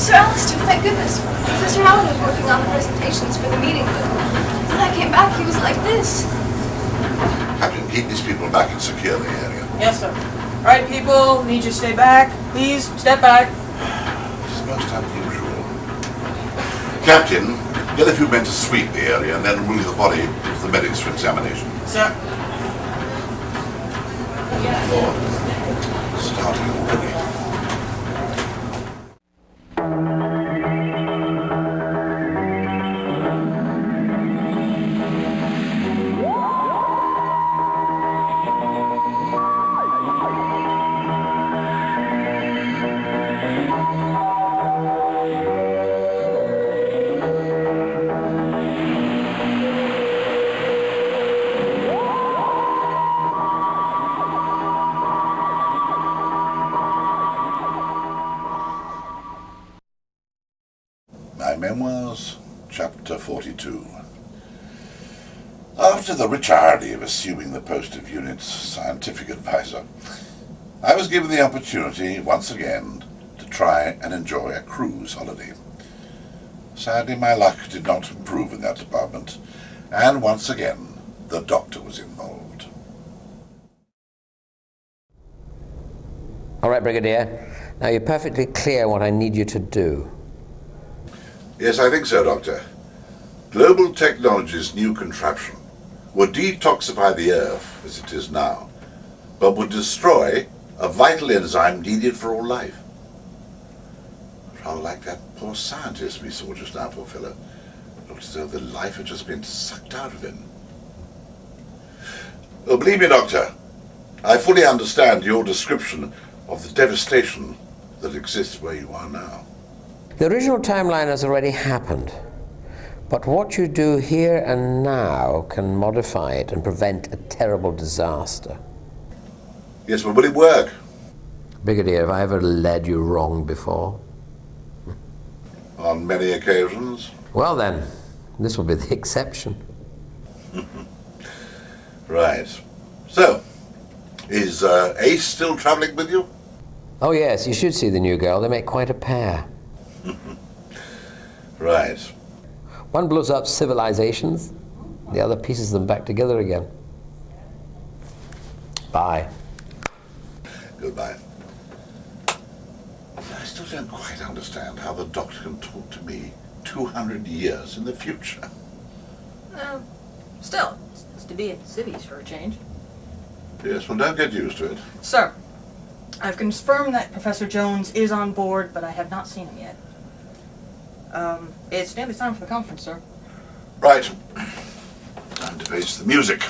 Sir Alistair, thank goodness. Professor Allen was working on the presentations for the meeting, but when I came back, he was like this. Captain, keep these people back and secure the area. Yes, sir. All right, people, need you to stay back. Please, step back. It's most unusual. Captain, get a few men to sweep the area and then remove the body to the medics for examination. Sir. Lord, starting already. My Memoirs, Chapter 42. After the rich irony of assuming the post of unit's scientific advisor, I was given the opportunity once again to try and enjoy a cruise holiday. Sadly, my luck did not improve in that department, and once again the doctor was involved. All right, Brigadier. Now you're perfectly clear what I need you to do. Yes, I think so, Doctor. Global Technology's new contraption would detoxify the Earth as it is now, but would destroy a vital enzyme needed for all life. Rather like that poor scientist we saw just now, poor fellow. Looked as though the life had just been sucked out of him. Well, believe me, Doctor, I fully understand your description of the devastation that exists where you are now. The original timeline has already happened, but what you do here and now can modify it and prevent a terrible disaster. Yes, but will it work? Brigadier, have I ever led you wrong before? On many occasions. Well then, this will be the exception. Right. So, is Ace still traveling with you? Oh yes, you should see the new girl. They make quite a pair. Right. One blows up civilizations, the other pieces them back together again. Bye. Goodbye. I still don't quite understand how the doctor can talk to me 200 years in the future. Still, it's to be in cities for a change. Yes, well, don't get used to it. Sir, I've confirmed that Professor Jones is on board, but I have not seen him yet. It's nearly time for the conference, sir. Right. Time to face the music.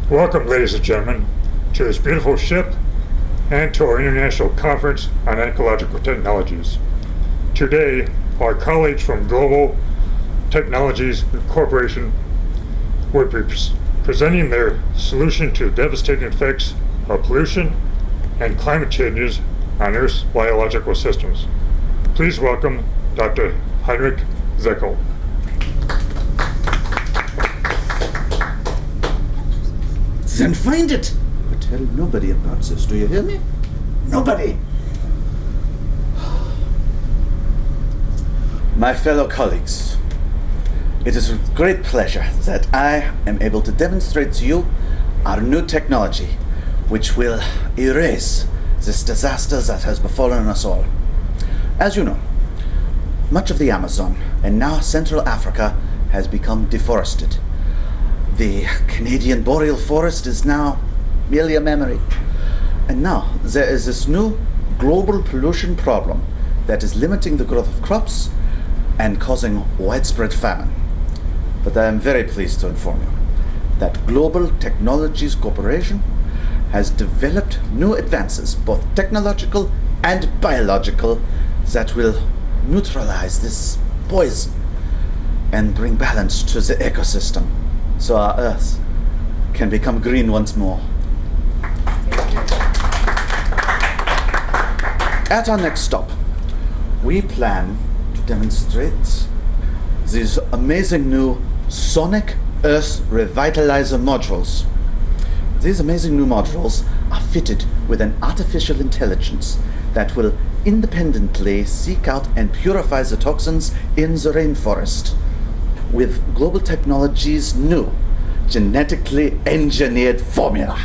Welcome, ladies and gentlemen, to this beautiful ship and to our International Conference on Ecological Technologies. Today, our colleagues from Global Technologies Corporation will be presenting their solution to the devastating effects of pollution and climate changes on Earth's biological systems. Please welcome Dr. Heinrich Zeckel. Then find it! But tell nobody about this, do you hear me? Nobody! My fellow colleagues, it is with great pleasure that I am able to demonstrate to you our new technology, which will erase this disaster that has befallen us all. As you know, much of the Amazon and now Central Africa has become deforested. The Canadian boreal forest is now merely a memory. And now there is this new global pollution problem that is limiting the growth of crops and causing widespread famine. But I am very pleased to inform you that Global Technologies Corporation has developed new advances, both technological and biological, that will neutralize this poison and bring balance to the ecosystem, so our Earth can become green once more. At our next stop, we plan to demonstrate these amazing new Sonic Earth Revitalizer modules. These amazing new modules are fitted with an artificial intelligence that will independently seek out and purify the toxins in the rainforest with Global Technology's new genetically engineered formula.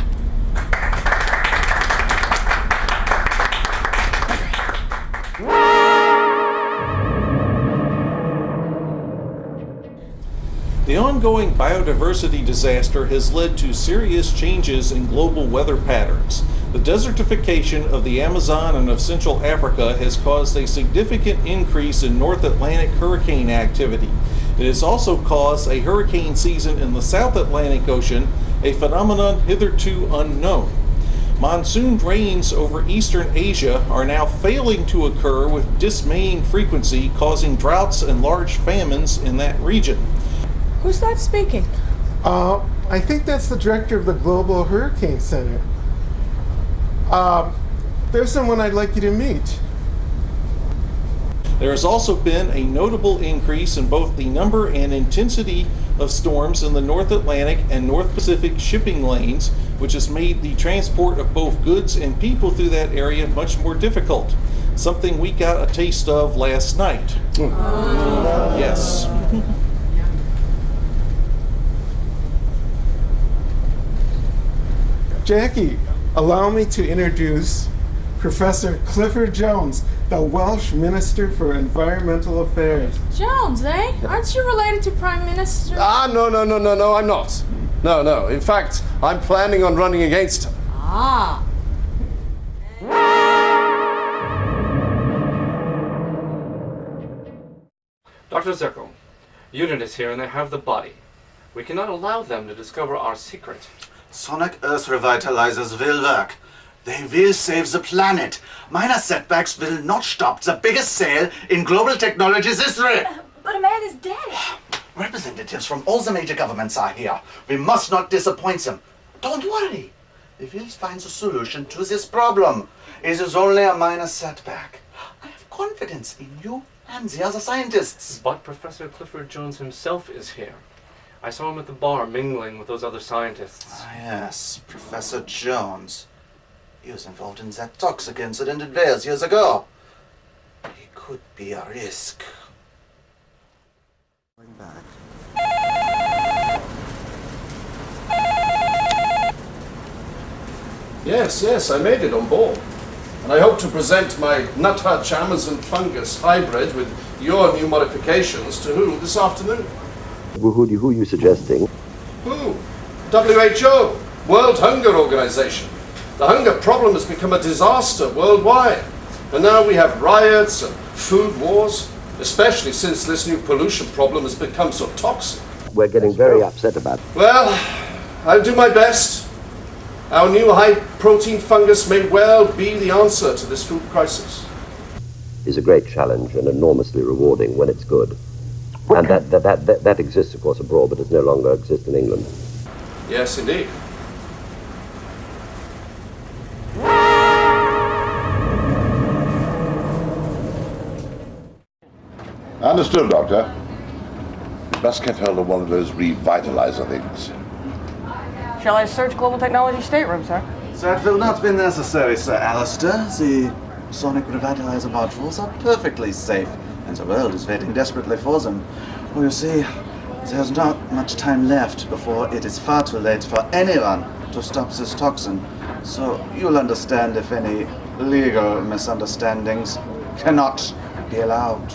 The ongoing biodiversity disaster has led to serious changes in global weather patterns. The desertification of the Amazon and of Central Africa has caused a significant increase in North Atlantic hurricane activity. It has also caused a hurricane season in the South Atlantic Ocean, a phenomenon hitherto unknown. Monsoon rains over eastern Asia are now failing to occur with dismaying frequency, causing droughts and large famines in that region. Who's that speaking? I think that's the director of the Global Hurricane Center. There's someone I'd like you to meet. There has also been a notable increase in both the number and intensity of storms in the North Atlantic and North Pacific shipping lanes, which has made the transport of both goods and people through that area much more difficult. Something we got a taste of last night. Yes. Jackie, allow me to introduce Professor Clifford Jones, the Welsh Minister for Environmental Affairs. Jones, eh? Aren't you related to Prime Minister? No, I'm not. No. In fact, I'm planning on running against him. Ah. Dr. Zirkle, Unit is here and they have the body. We cannot allow them to discover our secret. Sonic Earth Revitalizers will work. They will save the planet. Minor setbacks will not stop the biggest sale in global technology's history. But a man is dead. Representatives from all the major governments are here. We must not disappoint them. Don't worry. We will find a solution to this problem. It is only a minor setback. I have confidence in you and the other scientists. But Professor Clifford Jones himself is here. I saw him at the bar mingling with those other scientists. Ah, yes, Professor Jones. He was involved in that toxic incident in Wales years ago. He could be a risk. Going back. Yes, I made it on board. And I hope to present my nuthatch Amazon fungus hybrid with your new modifications to who this afternoon? Who are you suggesting? Who? WHO, World Hunger Organization. The hunger problem has become a disaster worldwide. And now we have riots and food wars, especially since this new pollution problem has become so toxic. We're getting very upset about it. Well, I'll do my best. Our new high-protein fungus may well be the answer to this food crisis. It's a great challenge and enormously rewarding when it's good. And that exists, of course, abroad, but it no longer exists in England. Yes, indeed. Understood, Doctor. Must get hold of one of those revitalizer things. Shall I search Global Technology stateroom, sir? That will not be necessary, Sir Alistair. The sonic revitalizer modules are perfectly safe, and the world is waiting desperately for them. Well, you see, there's not much time left before it is far too late for anyone to stop this toxin. So you'll understand if any legal misunderstandings cannot be allowed.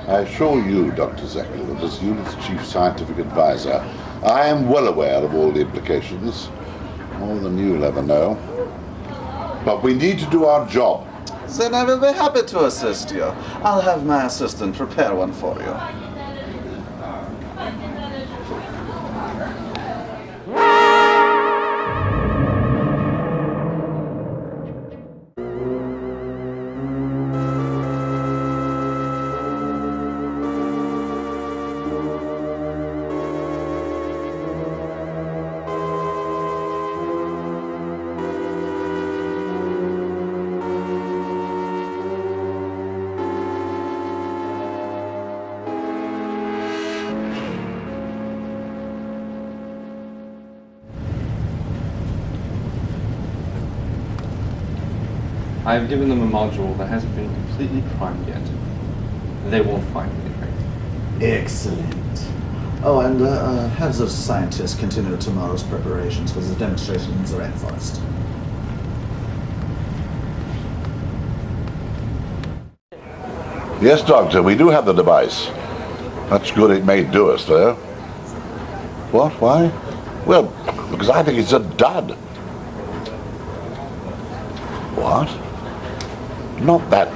I assure you, Dr. Zekel, that as unit's chief scientific advisor, I am well aware of all the implications, more than you'll ever know. But we need to do our job. Then I will be happy to assist you. I'll have my assistant prepare one for you. I have given them a module that hasn't been completely primed yet. They won't find anything. Excellent. Oh, and have those scientists continue tomorrow's preparations for the demonstration in the rainforest. Yes, Doctor, we do have the device. Much good it may do us, though. What? Why? Well, because I think it's a dud. What? Not that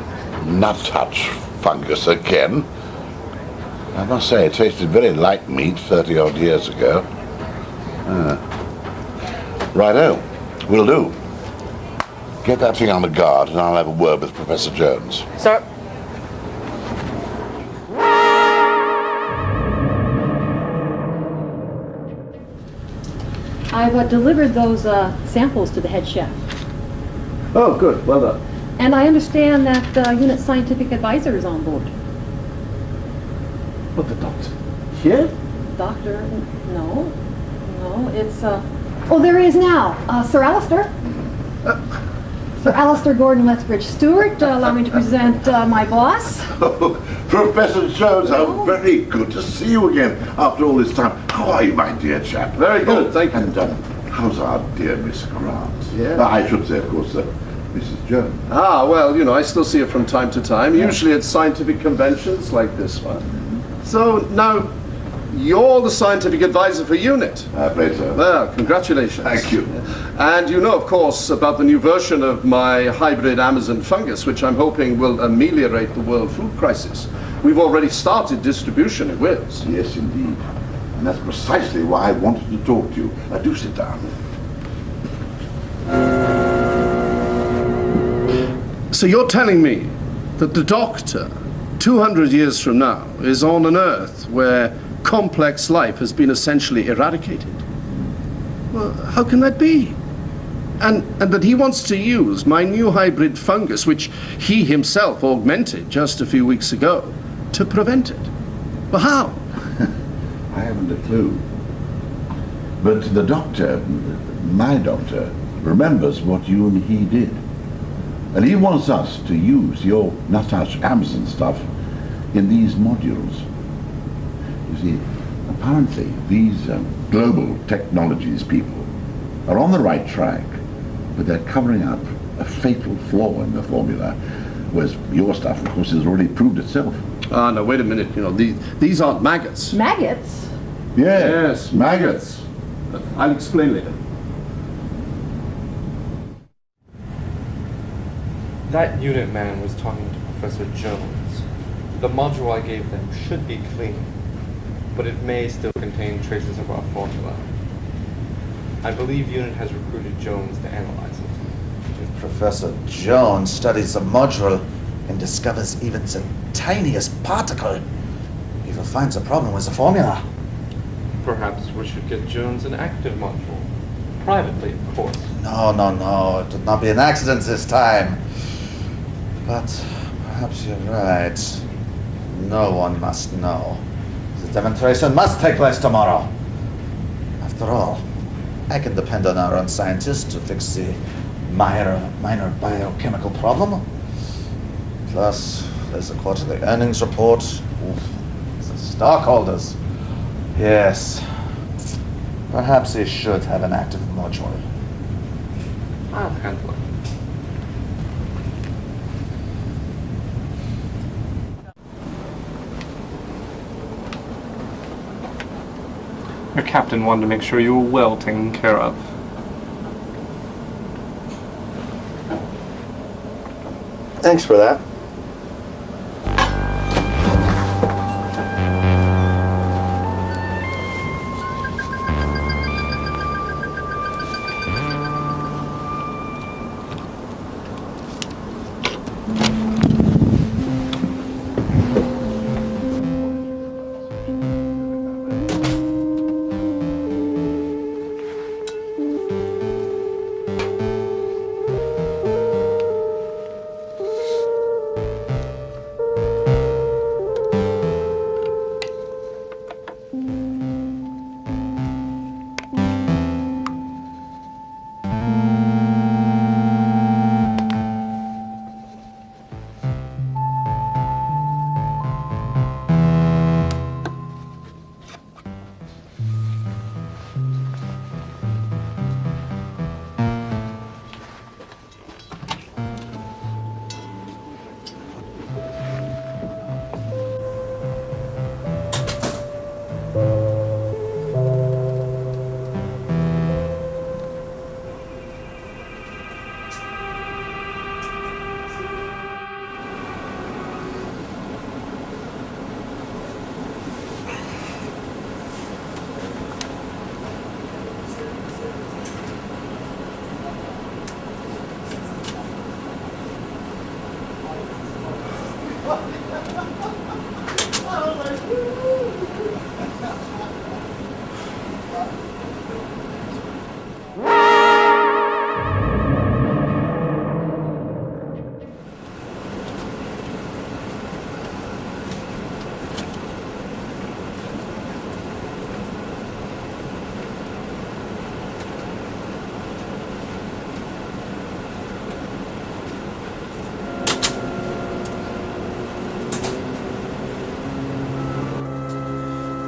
nuthatch fungus again. I must say, it tasted very like meat 30-odd years ago. Righto, will do. Get that thing on the guard and I'll have a word with Professor Jones. Sir. I've delivered those samples to the head chef. Oh, good. Well done. And I understand that unit scientific advisor is on board. What, the doctor? Here? Doctor? No. No, it's, oh, there he is now. Sir Alistair. Sir Alistair Gordon Lethbridge Stuart. Allow me to present my boss. Oh, Professor Jones, how very good to see you again after all this time. How are you, my dear chap? Very good, thank you. And how's our dear Miss Grant? Yeah. I should say, of course, Mrs. Jones. Ah, well, you know, I still see her from time to time, usually at scientific conventions like this one. So, now, you're the scientific advisor for UNIT. I afraid so. Well, congratulations. Thank you. And you know, of course, about the new version of my hybrid Amazon fungus, which I'm hoping will ameliorate the world food crisis. We've already started distribution in Wales. Yes, indeed. And that's precisely why I wanted to talk to you. Do sit down. So you're telling me that the Doctor, 200 years from now, is on an Earth where complex life has been essentially eradicated? Well, how can that be? And that he wants to use my new hybrid fungus, which he himself augmented just a few weeks ago, to prevent it. Well, how? I haven't a clue. But the doctor, my doctor, remembers what you and he did. And he wants us to use your nuthatch Amazon stuff in these modules. You see, apparently these global technologies people are on the right track, but they're covering up a fatal flaw in the formula, whereas your stuff, of course, has already proved itself. Ah, no, wait a minute. You know, these aren't maggots. Maggots? Yes, maggots. I'll explain later. That unit man was talking to Professor Jones. The module I gave them should be clean, but it may still contain traces of our formula. I believe UNIT has recruited Jones to analyze it. If Professor Jones studies the module and discovers even the tiniest particle, he will find the problem with the formula. Perhaps we should get Jones an active module. Privately, of course. No, no, no. It would not be an accident this time. But perhaps you're right. No one must know. The demonstration must take place tomorrow. After all, I can depend on our own scientists to fix the minor biochemical problem. Plus, there's a quarterly earnings report. The stockholders. Yes. Perhaps he should have an active module. I'll handle it. Your captain wanted to make sure you were well taken care of. Thanks for that.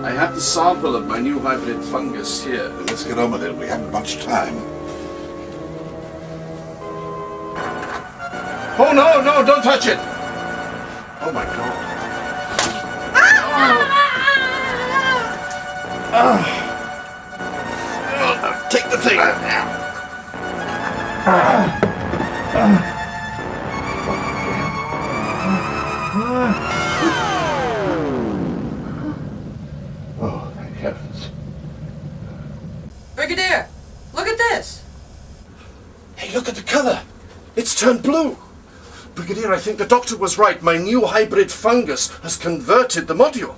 I have the sample of my new hybrid fungus here. Let's get on with it. We haven't much time. Oh no, no, don't touch it! Oh my god. Take the thing. Oh, thank heavens. Brigadier, look at this. Hey, look at the color. It's turned blue. Brigadier, I think the doctor was right. My new hybrid fungus has converted the module.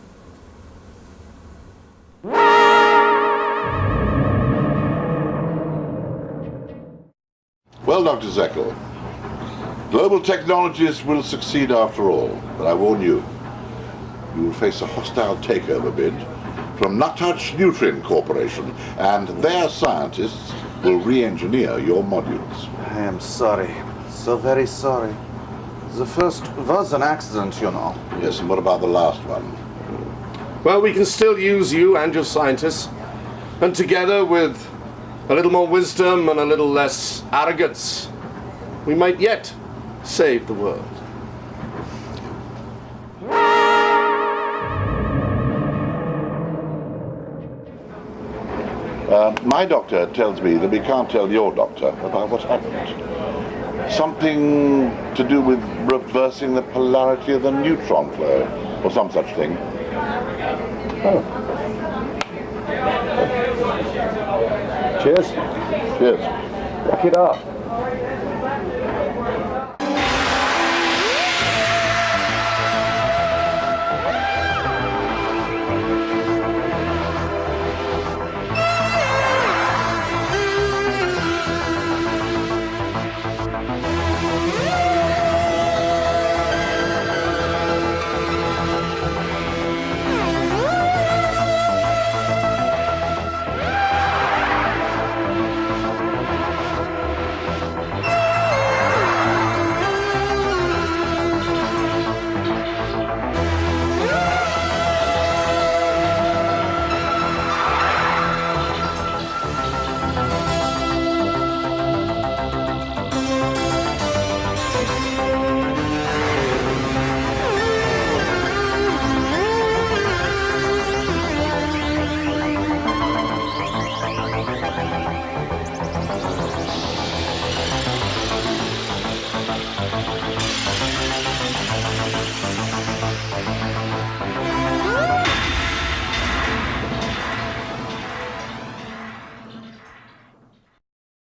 Well, Dr. Zekel, global technologies will succeed after all, but I warn you, you will face a hostile takeover bid from Nuttouch Nutrient Corporation, and their scientists will re-engineer your modules. I am sorry. So very sorry. The first was an accident, you know. Yes, and what about the last one? Well, we can still use you and your scientists, and together with a little more wisdom and a little less arrogance, we might yet save the world. My doctor tells me that we can't tell your doctor about what happened. Something to do with reversing the polarity of the neutron flow, or some such thing. Oh. Cheers. Cheers. Look it up.